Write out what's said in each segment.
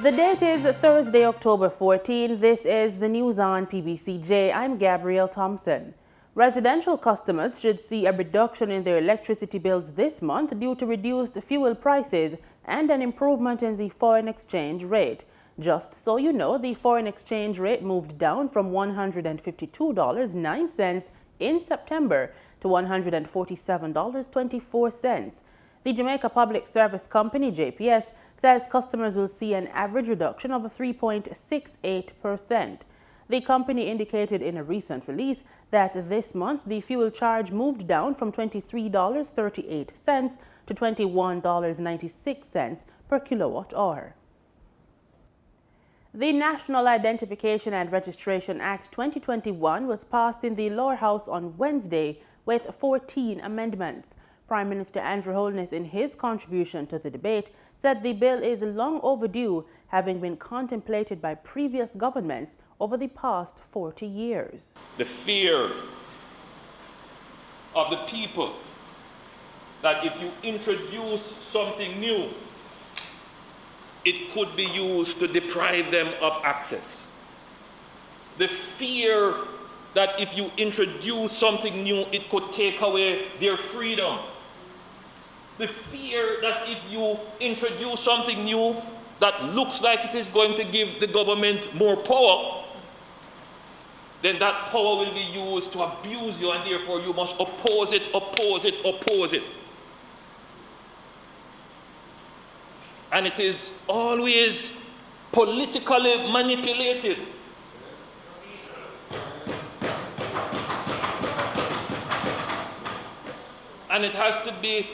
The date is Thursday, October 14. This is the news on PBCJ. I'm Gabrielle Thompson. Residential customers should see a reduction in their electricity bills this month due to reduced fuel prices and an improvement in the foreign exchange rate. Just so you know, the foreign exchange rate moved down from $152.09 in September to $147.24. The Jamaica Public Service Company, JPS, says customers will see an average reduction of 3.68%. The company indicated in a recent release that this month the fuel charge moved down from $23.38 to $21.96 per kilowatt hour. The National Identification and Registration Act 2021 was passed in the lower house on Wednesday with 14 amendments. Prime Minister Andrew Holness, in his contribution to the debate, said the bill is long overdue, having been contemplated by previous governments over the past 40 years. The fear of the people that if you introduce something new, it could be used to deprive them of access. The fear that if you introduce something new, it could take away their freedom. The fear that if you introduce something new that looks like it is going to give the government more power, then that power will be used to abuse you, and therefore you must oppose it, oppose it, oppose it. And it is always politically manipulated. And it has to be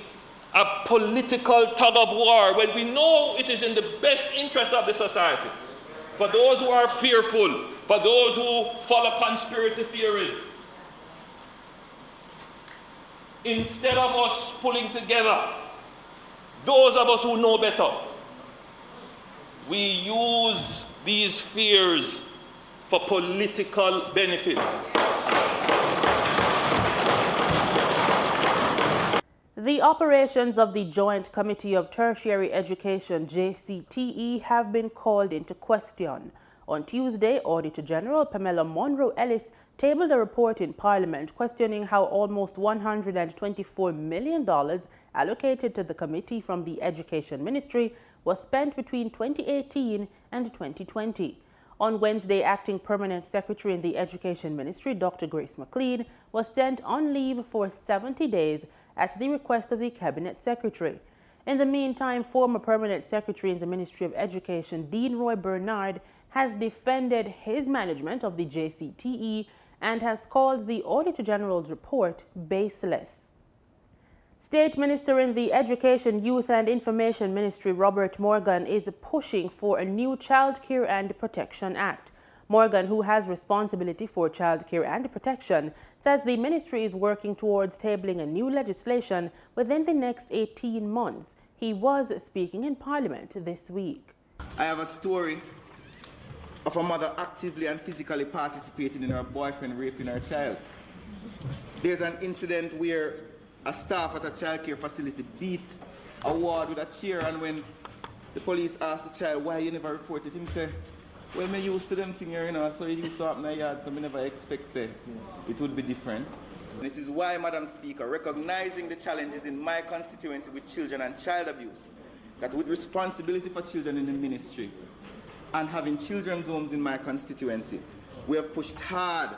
a political tug of war when we know it is in the best interest of the society. For those who are fearful, for those who follow conspiracy theories, instead of us pulling together, those of us who know better, we use these fears for political benefit. The operations of the Joint Committee of Tertiary Education, JCTE, have been called into question. On Tuesday, Auditor General Pamela Monroe-Ellis tabled a report in Parliament questioning how almost $124 million allocated to the committee from the Education Ministry was spent between 2018 and 2020. On Wednesday, Acting Permanent Secretary in the Education Ministry, Dr. Grace McLean, was sent on leave for 70 days at the request of the Cabinet Secretary. In the meantime, former Permanent Secretary in the Ministry of Education, Dean Roy Bernard, has defended his management of the JCTE and has called the Auditor General's report baseless. State Minister in the Education, Youth and Information Ministry, Robert Morgan, is pushing for a new Child Care and Protection Act. Morgan, who has responsibility for child care and protection, says the ministry is working towards tabling a new legislation within the next 18 months. He was speaking in Parliament this week. I have a story of a mother actively and physically participating in her boyfriend raping her child. There's an incident where a staff at a child care facility beat a ward with a chair, and when the police asked the child why you never reported, him say, well, me used to them thing here, you know, so it used to happen in the yard, so me never expect say it would be different. This is why, Madam Speaker, recognizing the challenges in my constituency with children and child abuse, that with responsibility for children in the ministry and having children's homes in my constituency, we have pushed hard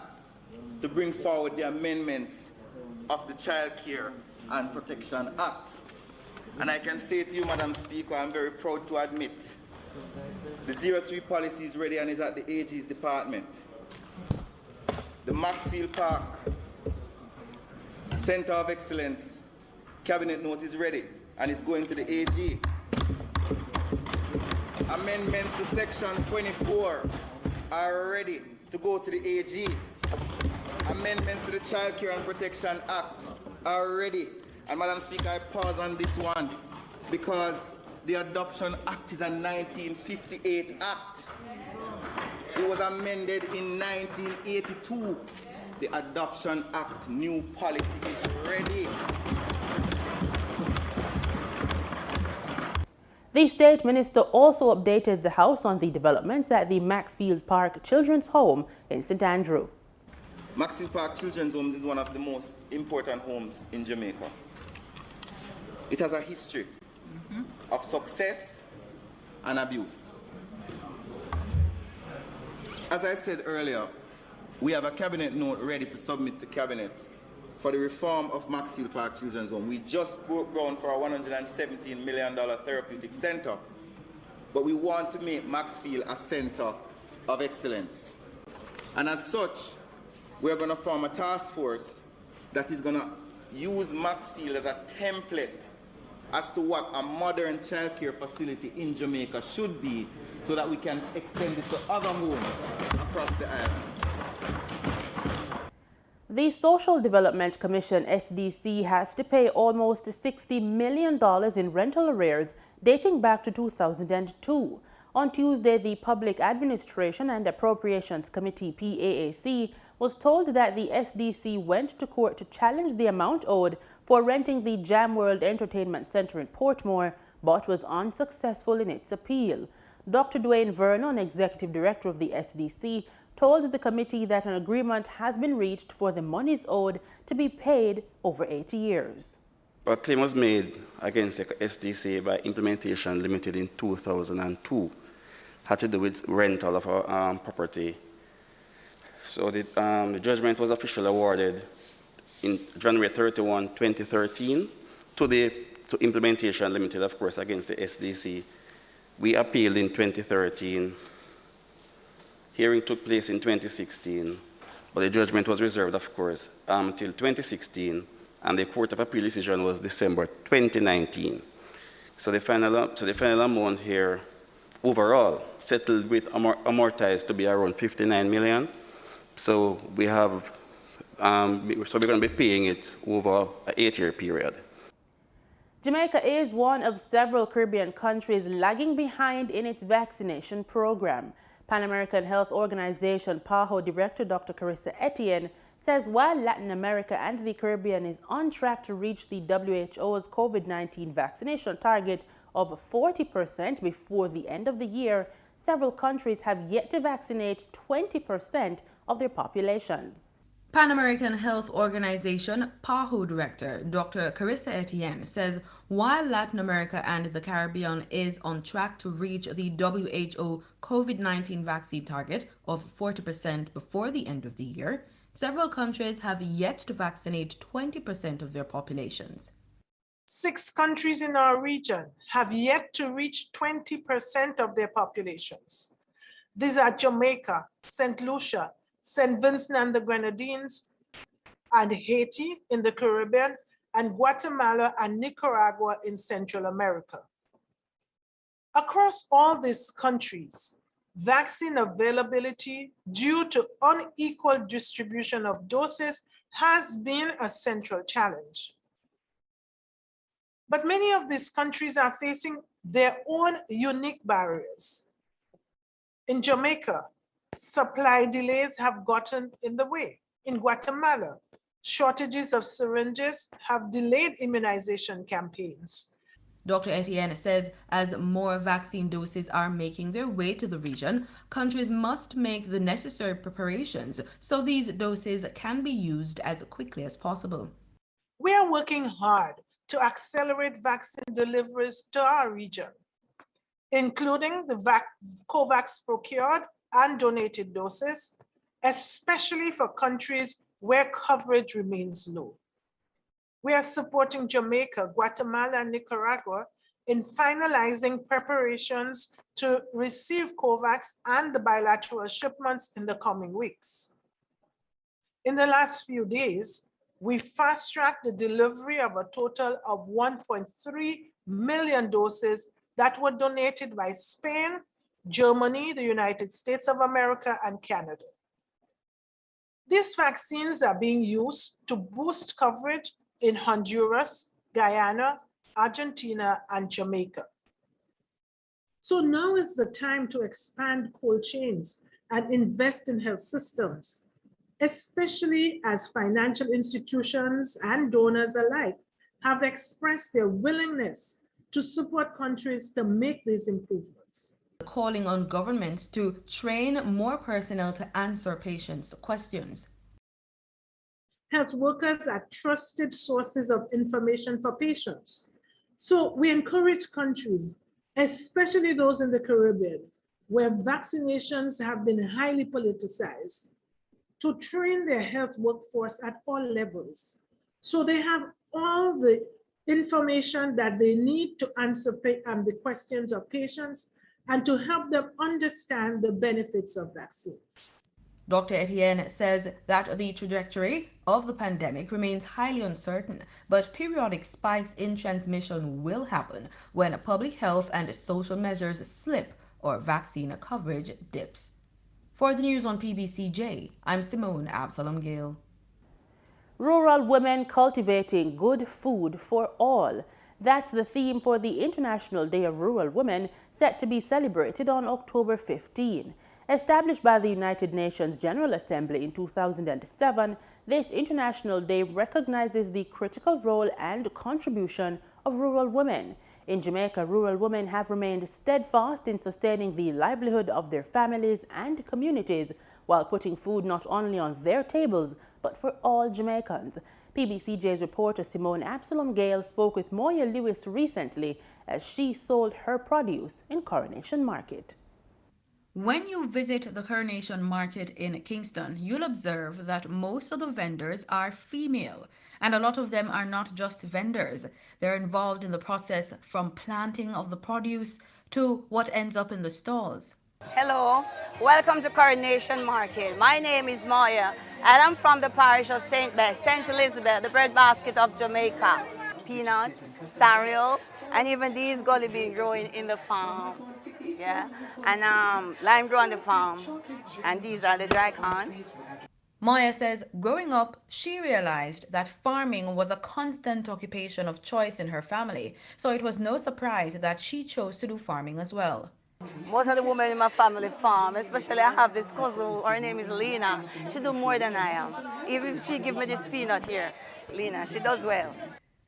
to bring forward the amendments of the Child Care and Protection Act. And I can say to you, Madam Speaker, I'm very proud to admit the 03 policy is ready and is at the AG's department. The Maxfield Park Center of Excellence Cabinet note is ready and is going to the AG. Amendments to Section 24 are ready to go to the AG. Amendments to the Child Care and Protection Act are ready. And Madam Speaker, I pause on this one because the Adoption Act is a 1958 Act. It was amended in 1982. The Adoption Act new policy is ready. The State Minister also updated the House on the developments at the Maxfield Park Children's Home in St. Andrew. Maxfield Park Children's Home is one of the most important homes in Jamaica. It has a history of success and abuse. As I said earlier, we have a cabinet note ready to submit to cabinet for the reform of Maxfield Park Children's Home. We just broke ground for a $117 million therapeutic center, but we want to make Maxfield a center of excellence. And as such, we're going to form a task force that is going to use Maxfield as a template as to what a modern childcare facility in Jamaica should be, so that we can extend it to other homes across the island. The Social Development Commission, SDC, has to pay almost $60 million in rental arrears dating back to 2002. On Tuesday, the Public Administration and Appropriations Committee, PAHO, was told that the SDC went to court to challenge the amount owed for renting the Jam World Entertainment Center in Portmore, but was unsuccessful in its appeal. Dr. Dwayne Vernon, Executive Director of the SDC, told the committee that an agreement has been reached for the monies owed to be paid over 8 years. A claim was made against the SDC by Implementation Limited in 2002, had to do with rental of a property. So the judgment was officially awarded in January 31, 2013 to Implementation Limited, of course, against the SDC. We appealed in 2013. Hearing took place in 2016, but the judgment was reserved, of course, until 2016, and the Court of Appeal decision was December 2019. So the final amount here, overall, settled with amortized to be around $59 million. So we have, so we're going to be paying it over an 8-year period. Jamaica is one of several Caribbean countries lagging behind in its vaccination program. Pan American Health Organization PAHO Director Dr. Carissa Etienne says while Latin America and the Caribbean is on track to reach the WHO's COVID-19 vaccination target of 40% before the end of the year, several countries have yet to vaccinate 20% of their populations. Pan American Health Organization PAHO Director Dr. Carissa Etienne says while Latin America and the Caribbean is on track to reach the WHO COVID-19 vaccine target of 40% before the end of the year, several countries have yet to vaccinate 20% of their populations. 6 countries in our region have yet to reach 20% of their populations. These are Jamaica, St. Lucia, St. Vincent and the Grenadines, and Haiti in the Caribbean, and Guatemala and Nicaragua in Central America. Across all these countries, vaccine availability due to unequal distribution of doses has been a central challenge. But many of these countries are facing their own unique barriers. In Jamaica, supply delays have gotten in the way. In Guatemala, shortages of syringes have delayed immunization campaigns. Dr. Etienne says as more vaccine doses are making their way to the region, countries must make the necessary preparations so these doses can be used as quickly as possible. We are working hard to accelerate vaccine deliveries to our region, including the COVAX procured and donated doses, especially for countries where coverage remains low. We are supporting Jamaica, Guatemala, and Nicaragua in finalizing preparations to receive COVAX and the bilateral shipments in the coming weeks. In the last few days, we fast-tracked the delivery of a total of 1.3 million doses that were donated by Spain, Germany, the United States of America, and Canada. These vaccines are being used to boost coverage in Honduras, Guyana, Argentina, and Jamaica. So now is the time to expand cold chains and invest in health systems, especially as financial institutions and donors alike have expressed their willingness to support countries to make these improvements. Calling on governments to train more personnel to answer patients' questions. Health workers are trusted sources of information for patients. So we encourage countries, especially those in the Caribbean, where vaccinations have been highly politicized, to train their health workforce at all levels. So they have all the information that they need to answer the questions of patients and to help them understand the benefits of vaccines. Dr. Etienne says that the trajectory of the pandemic remains highly uncertain, but periodic spikes in transmission will happen when public health and social measures slip or vaccine coverage dips. For the news on PBCJ, I'm Simone Absalom Gale. Rural women cultivating good food for all. That's the theme for the International Day of Rural Women, set to be celebrated on October 15. Established by the United Nations General Assembly in 2007, this International Day recognizes the critical role and contribution of rural women. In Jamaica, rural women have remained steadfast in sustaining the livelihood of their families and communities while putting food not only on their tables, but for all Jamaicans. PBCJ's reporter Simone Absalom Gale spoke with Moya Lewis recently as she sold her produce in Coronation Market. When you visit the Coronation Market in Kingston, you'll observe that most of the vendors are female, and a lot of them are not just vendors. They're involved in the process from planting of the produce to what ends up in the stalls. Hello, welcome to Coronation Market. My name is Moya, and I'm from the parish of St. Elizabeth, the breadbasket of Jamaica. Peanuts, cereal, and even these gully bean growing in the farm. Yeah, and lime grow on the farm, and these are the dry corns. Moya says growing up, she realized that farming was a constant occupation of choice in her family, so it was no surprise that she chose to do farming as well. Most of the women in my family farm, especially I have this cousin, her name is Lena. She do more than I am. Even if she give me this peanut here, Lena, she does well.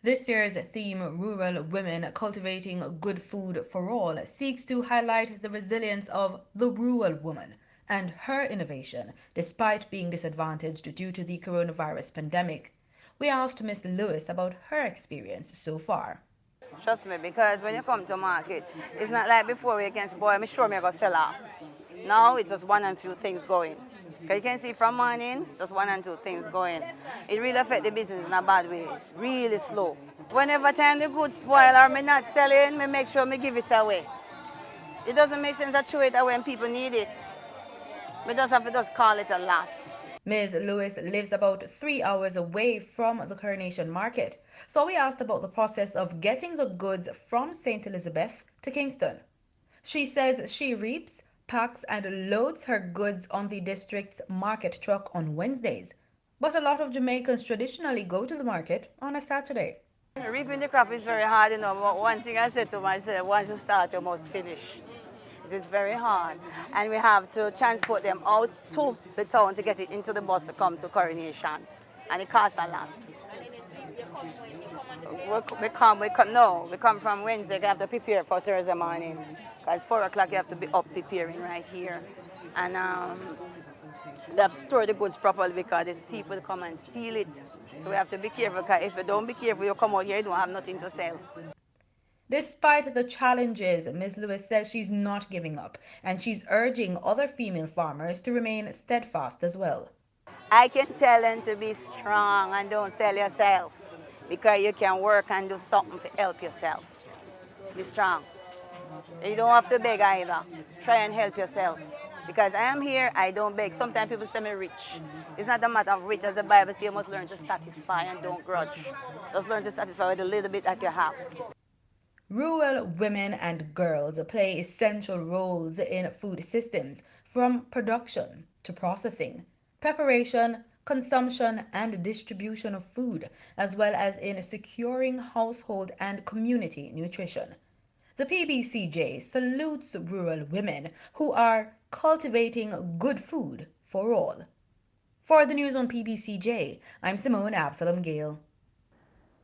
This year's theme, Rural Women Cultivating Good Food for All, seeks to highlight the resilience of the rural woman and her innovation despite being disadvantaged due to the coronavirus pandemic. We asked Ms. Lewis about her experience so far. Trust me, because when you come to market, it's not like before where you can say, boy, I'm sure I'm going to sell off. Now it's just one and two things going. Because you can see from morning, it's just one and two things going. It really affects the business in a bad way, really slow. Whenever time the goods spoil or me not selling, me make sure me give it away. It doesn't make sense to throw it away when people need it. We just have to just call it a loss. Ms. Lewis lives about 3 hours away from the Coronation Market, so we asked about the process of getting the goods from St. Elizabeth to Kingston. She says she reaps, packs and loads her goods on the district's market truck on Wednesdays, but a lot of Jamaicans traditionally go to the market on a Saturday. Reaping the crop is very hard, you know, but one thing I said to myself, once you start, you must finish. It is very hard, and we have to transport them out to the town to get it into the bus to come to Coronation, and it costs a lot. We come from Wednesday. We have to prepare for Thursday morning, because 4 o'clock you have to be up preparing right here, and we have to store the goods properly because the thief will come and steal it. So we have to be careful, because if you don't be careful, you come out here, you don't have nothing to sell. Despite the challenges, Ms. Lewis says she's not giving up, and she's urging other female farmers to remain steadfast as well. I can tell them to be strong and don't sell yourself, because you can work and do something to help yourself. Be strong. You don't have to beg either. Try and help yourself. Because I am here, I don't beg. Sometimes people say me rich. It's not a matter of rich, as the Bible says, you must learn to satisfy and don't grudge. Just learn to satisfy with the little bit that you have. Rural women and girls play essential roles in food systems, from production to processing, preparation, consumption, and distribution of food, as well as in securing household and community nutrition. The PBCJ salutes rural women who are cultivating good food for all. For the news on PBCJ, I'm Simone Absalom Gale.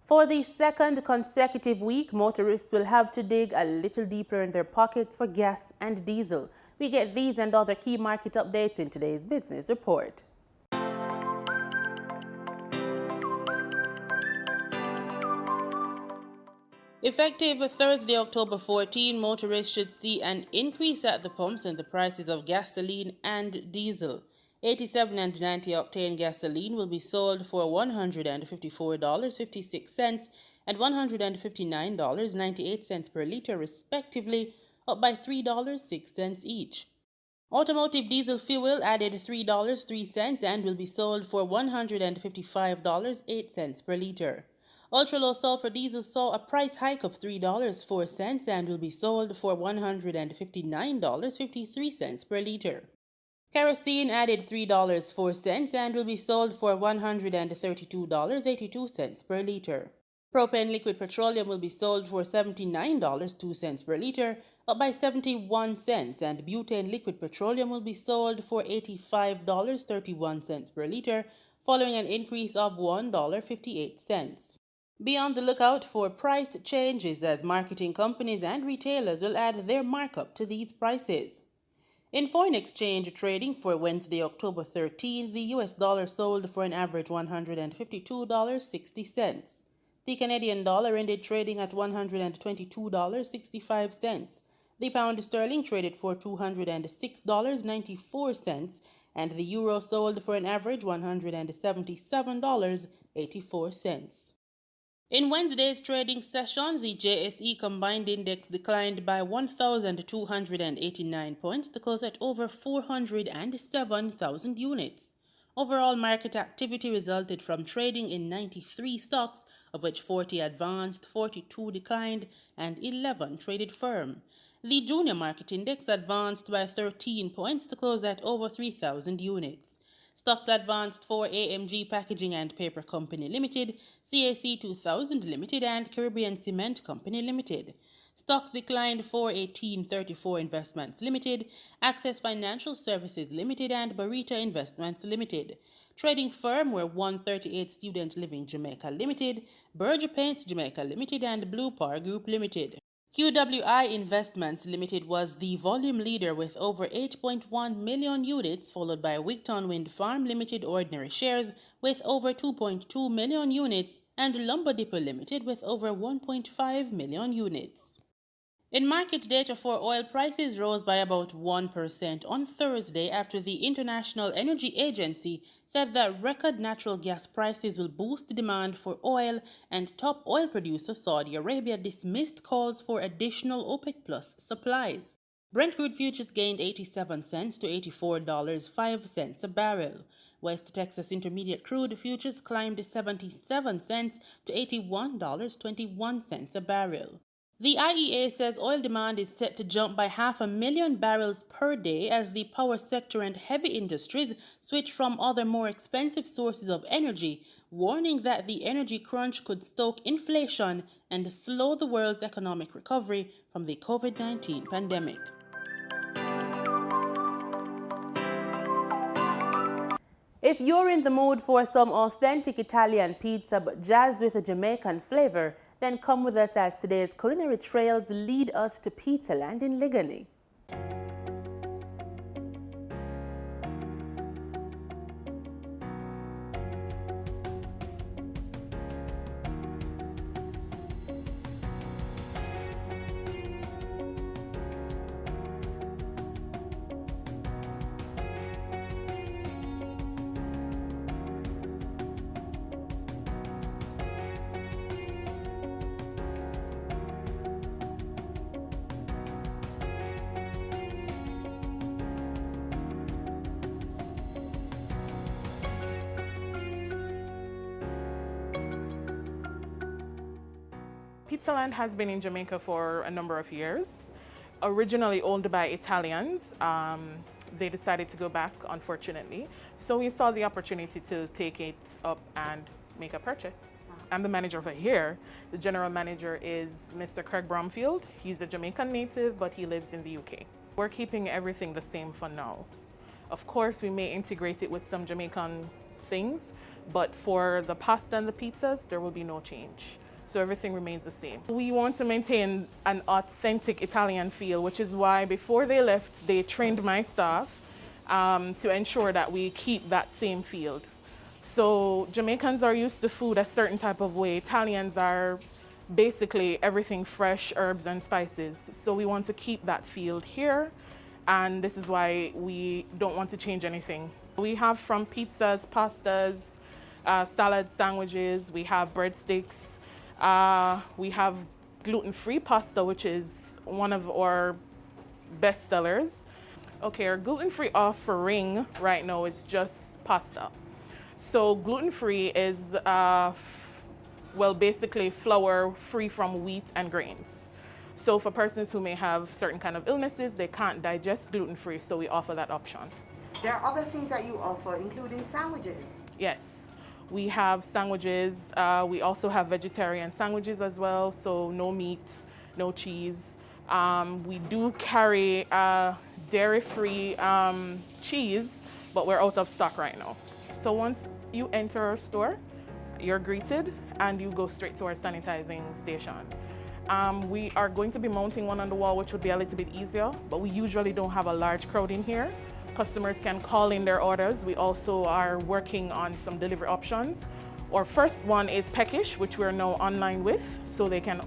For the second consecutive week, motorists will have to dig a little deeper in their pockets for gas and diesel. We get these and other key market updates in today's business report. Effective Thursday, October 14, motorists should see an increase at the pumps in the prices of gasoline and diesel. 87 and 90 octane gasoline will be sold for $154.56 and $159.98 per liter respectively, up by $3.06 each. Automotive diesel fuel added $3.03 and will be sold for $155.08 per liter. Ultra-low sulfur diesel saw a price hike of $3.04 and will be sold for $159.53 per liter. Kerosene added $3.04 and will be sold for $132.82 per liter. Propane liquid petroleum will be sold for $79.02 per liter, up by 71 cents, and butane liquid petroleum will be sold for $85.31 per liter, following an increase of $1.58. Be on the lookout for price changes as marketing companies and retailers will add their markup to these prices. In foreign exchange trading for Wednesday, October 13, the US dollar sold for an average $152.60. The Canadian dollar ended trading at $122.65. The pound sterling traded for $206.94, and the euro sold for an average $177.84. In Wednesday's trading session, the JSE combined index declined by 1,289 points to close at over 407,000 units. Overall market activity resulted from trading in 93 stocks, of which 40 advanced, 42 declined, and 11 traded firm. The junior market index advanced by 13 points to close at over 3,000 units. Stocks advanced for AMG Packaging and Paper Company Limited, CAC 2000 Limited, and Caribbean Cement Company Limited. Stocks declined for 1834 Investments Limited, Access Financial Services Limited, and Barita Investments Limited. Trading firm were 138 Student Living Jamaica Limited, Berger Paints Jamaica Limited, and Blue Par Group Limited. QWI Investments Limited was the volume leader with over 8.1 million units, followed by Wigton Wind Farm Limited ordinary shares with over 2.2 million units, and Lumber Depot Limited with over 1.5 million units. In market data for oil, prices rose by about 1% on Thursday after the International Energy Agency said that record natural gas prices will boost demand for oil, and top oil producer Saudi Arabia dismissed calls for additional OPEC Plus supplies. Brent crude futures gained 87 cents to $84.05 a barrel. West Texas Intermediate crude futures climbed 77 cents to $81.21 a barrel. The IEA says oil demand is set to jump by 500,000 barrels per day as the power sector and heavy industries switch from other more expensive sources of energy, warning that the energy crunch could stoke inflation and slow the world's economic recovery from the COVID-19 pandemic. If you're in the mood for some authentic Italian pizza but jazzed with a Jamaican flavor, then come with us as today's culinary trails lead us to Pizzaland in Ligani. Pizzaland has been in Jamaica for a number of years. Originally owned by Italians, they decided to go back, unfortunately. So we saw the opportunity to take it up and make a purchase. I'm the manager over here. The general manager is Mr. Craig Bromfield. He's a Jamaican native, but he lives in the UK. We're keeping everything the same for now. Of course, we may integrate it with some Jamaican things, but for the pasta and the pizzas, there will be no change. So everything remains the same. We want to maintain an authentic Italian feel, which is why before they left, they trained my staff to ensure that we keep that same feel. So Jamaicans are used to food a certain type of way. Italians are basically everything fresh, herbs and spices. So we want to keep that feel here, and this is why we don't want to change anything. We have from pizzas, pastas, salads, sandwiches, we have breadsticks, we have gluten-free pasta, which is one of our best sellers. Okay, our gluten-free offering right now is just pasta. So gluten-free is, well, basically flour free from wheat and grains. So for persons who may have certain kind of illnesses, they can't digest gluten-free, so we offer that option. There are other things that you offer, including sandwiches. Yes, we have sandwiches. We also have vegetarian sandwiches as well, so no meat, no cheese. We do carry dairy-free cheese, but we're out of stock right now. So once you enter our store, you're greeted and you go straight to our sanitizing station. We are going to be mounting one on the wall, which would be a little bit easier, but we usually don't have a large crowd in here. Customers can call in their orders. We also are working on some delivery options. Our first one is Peckish, which we're now online with, so they can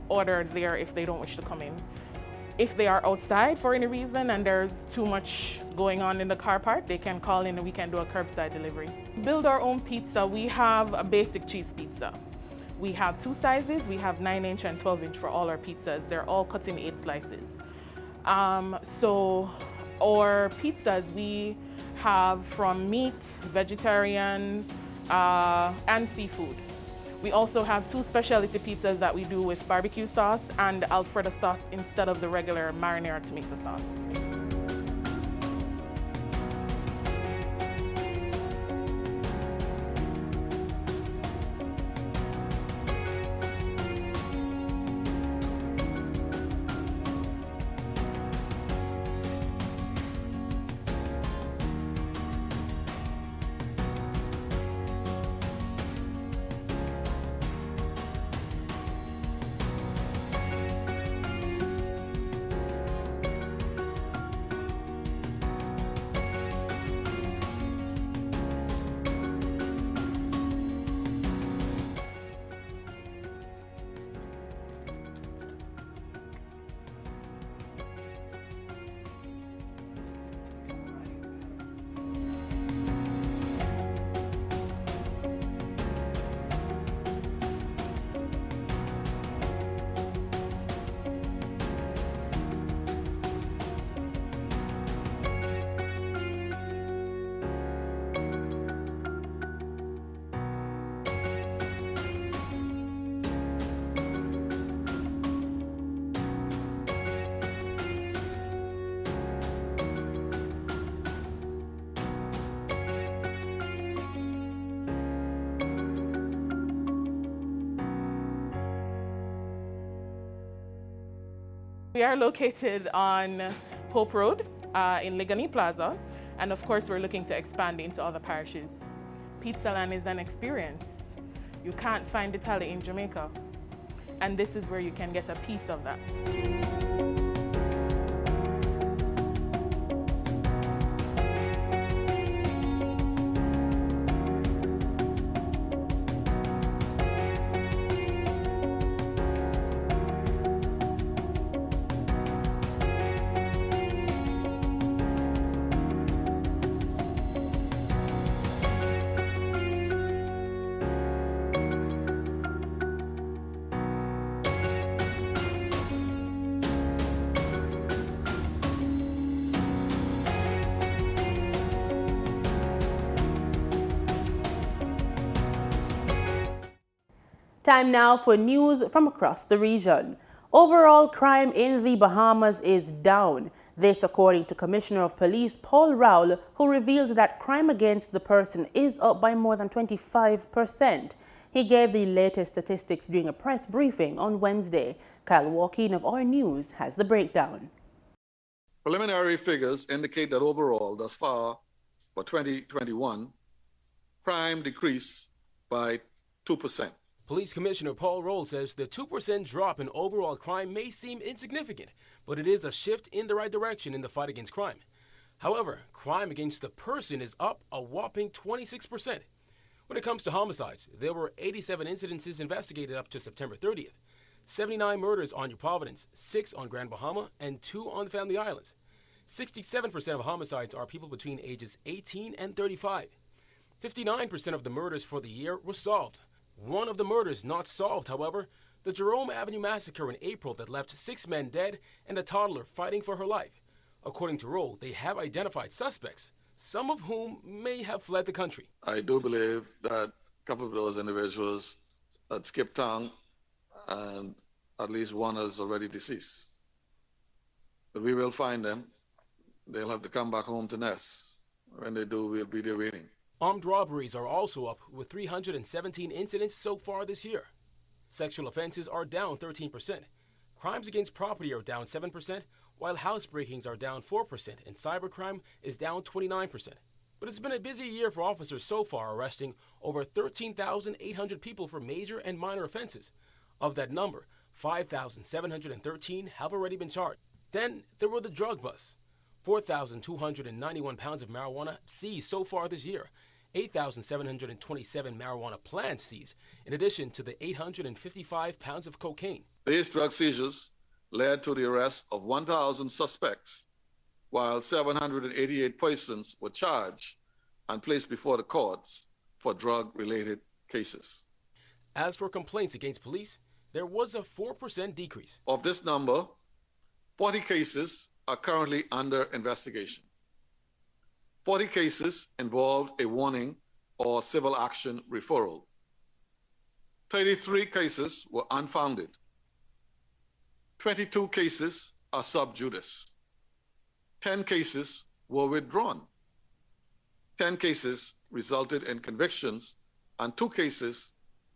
order there if they don't wish to come in. If they are outside for any reason and there's too much going on in the car park, they can call in and we can do a curbside delivery. Build our own pizza. We have a basic cheese pizza. We have two sizes. We have 9-inch and 12-inch for all our pizzas. They're all cut in 8 slices. So our pizzas, we have from meat, vegetarian, and seafood. We also have 2 specialty pizzas that we do with barbecue sauce and Alfredo sauce instead of the regular marinara tomato sauce. We are located on Hope Road in Ligani Plaza, and of course we're looking to expand into other parishes. Pizzaland is an experience. You can't find Italy in Jamaica, and this is where you can get a piece of that. Time now for news from across the region. Overall crime in the Bahamas is down. This according to Commissioner of Police Paul Rowell, who revealed that crime against the person is up by more than 25%. He gave the latest statistics during a press briefing on Wednesday. Kyle Walkin of Our News has the breakdown. Preliminary figures indicate that overall, thus far, for 2021, crime decreased by 2%. Police Commissioner Paul Roll says the 2% drop in overall crime may seem insignificant, but it is a shift in the right direction in the fight against crime. However, crime against the person is up a whopping 26%. When it comes to homicides, there were 87 incidences investigated up to September 30th, 79 murders on New Providence, 6 on Grand Bahama, and 2 on the Family Islands. 67% of homicides are people between ages 18 and 35. 59% of the murders for the year were solved. One of the murders not solved, however, the Jerome Avenue massacre in April that left 6 men dead and a toddler fighting for her life. According to Roll, they have identified suspects, some of whom may have fled the country. I do believe that a couple of those individuals had skipped town, and at least one is already deceased. But we will find them. They'll have to come back home to nest. When they do, we'll be there waiting. Armed robberies are also up, with 317 incidents so far this year. Sexual offenses are down 13%. Crimes against property are down 7%, while house breakings are down 4% and cybercrime is down 29%. But it's been a busy year for officers so far, arresting over 13,800 people for major and minor offenses. Of that number, 5,713 have already been charged. Then there were the drug busts. 4,291 pounds of marijuana seized so far this year, 8,727 marijuana plants seized, in addition to the 855 pounds of cocaine. These drug seizures led to the arrest of 1,000 suspects, while 788 persons were charged and placed before the courts for drug-related cases. As for complaints against police, there was a 4% decrease. Of this number, 40 cases are currently under investigation. 40 cases involved a warning or civil action referral. 33 cases were unfounded. 22 cases are sub judice. 10 cases were withdrawn. 10 cases resulted in convictions, and 2 cases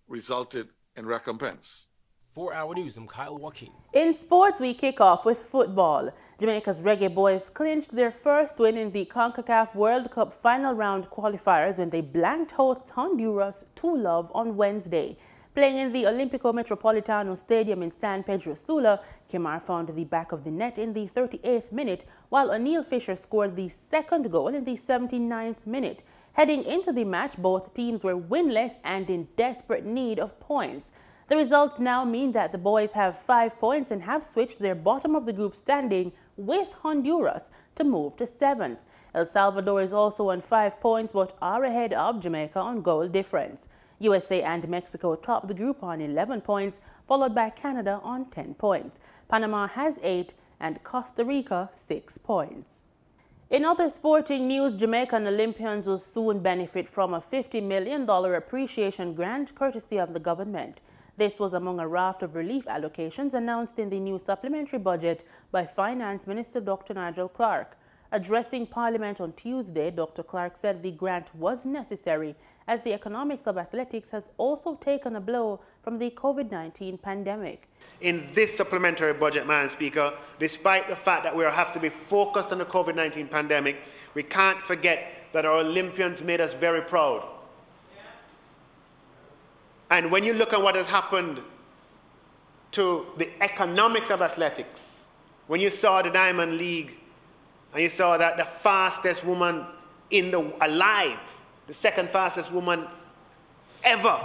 resulted in recompense. For Our News, I'm Kyle Joaquin. In sports, we kick off with football. Jamaica's Reggae Boyz clinched their first win in the CONCACAF World Cup final round qualifiers when they blanked hosts Honduras 2-0 on Wednesday. Playing in the Olympico Metropolitano Stadium in San Pedro Sula, Kimar found the back of the net in the 38th minute, while O'Neal Fisher scored the second goal in the 79th minute. Heading into the match, both teams were winless and in desperate need of points. The results now mean that the Boyz have 5 points and have switched their bottom of the group standing with Honduras to move to 7th. El Salvador is also on 5 points but are ahead of Jamaica on goal difference. USA and Mexico top the group on 11 points, followed by Canada on 10 points. Panama has 8 and Costa Rica 6 points. In other sporting news, Jamaican Olympians will soon benefit from a $50 million appreciation grant courtesy of the government. This was among a raft of relief allocations announced in the new supplementary budget by Finance Minister Dr. Nigel Clarke. Addressing Parliament on Tuesday, Dr. Clarke said the grant was necessary as the economics of athletics has also taken a blow from the COVID-19 pandemic. In this supplementary budget, Madam Speaker, despite the fact that we have to be focused on the COVID-19 pandemic, we can't forget that our Olympians made us very proud. And when you look at what has happened to the economics of athletics, when you saw the Diamond League, and you saw that the fastest woman alive, the second fastest woman ever,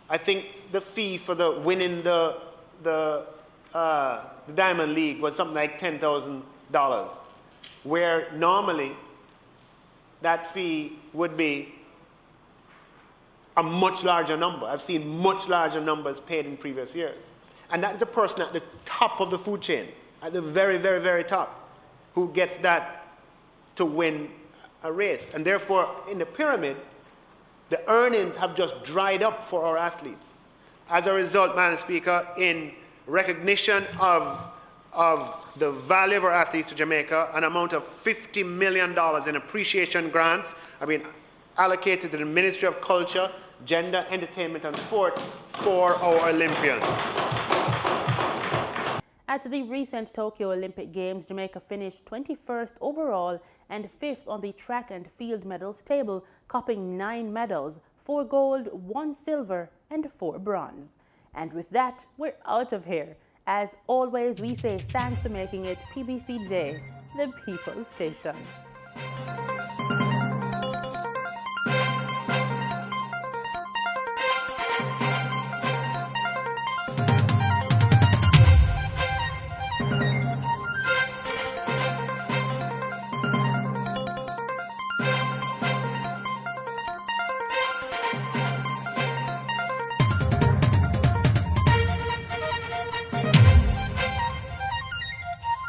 I think the fee for winning the Diamond League was something like $10,000, where normally that fee would be a much larger number. I've seen much larger numbers paid in previous years. And that is a person at the top of the food chain, at the very, very, very top, who gets that to win a race. And therefore, in the pyramid, the earnings have just dried up for our athletes. As a result, Madam Speaker, in recognition of the value of our athletes to Jamaica, an amount of $50 million in appreciation grants have been allocated to the Ministry of Culture, Gender, Entertainment and Sport for our Olympians. At the recent Tokyo Olympic Games, Jamaica finished 21st overall and 5th on the track and field medals table, copping 9 medals, 4 gold, 1 silver and 4 bronze. And with that, we're out of here. As always, we say thanks for making it PBCJ, the People's Station.